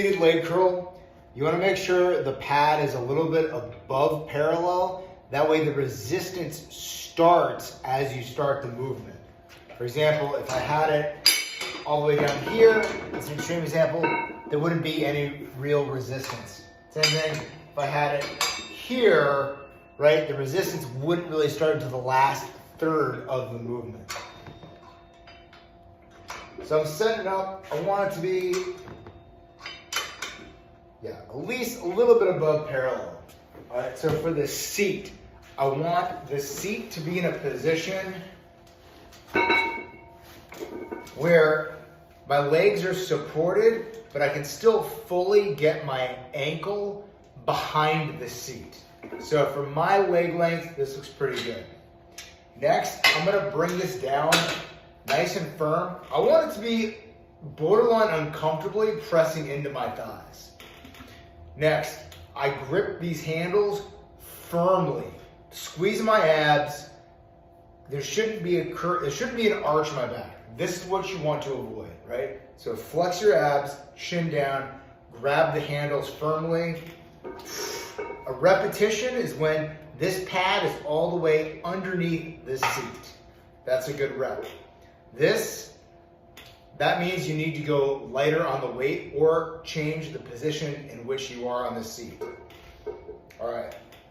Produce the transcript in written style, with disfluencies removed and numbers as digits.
Leg curl, you want to make sure the pad is a little bit above parallel. That way the resistance starts as you start the movement. For example, if I had it all the way down here, it's an extreme example, there wouldn't be any real resistance. Same thing, if I had it here, right, the resistance wouldn't really start until the last third of the movement. So I'm setting it up, I want it to be, at least a little bit above parallel. All right, so for the seat, I want the seat to be in a position where my legs are supported, but I can still fully get my ankle behind the seat. So for my leg length, this looks pretty good. Next, I'm gonna bring this down nice and firm. I want it to be borderline uncomfortably pressing into my thighs. Next, I grip these handles firmly, squeeze my abs. There shouldn't be an arch in my back. This is what you want to avoid, right? So flex your abs, chin down, grab the handles firmly. A repetition is when this pad is all the way underneath the seat. That's a good rep. That means you need to go lighter on the weight or change the position in which you are on the seat. All right.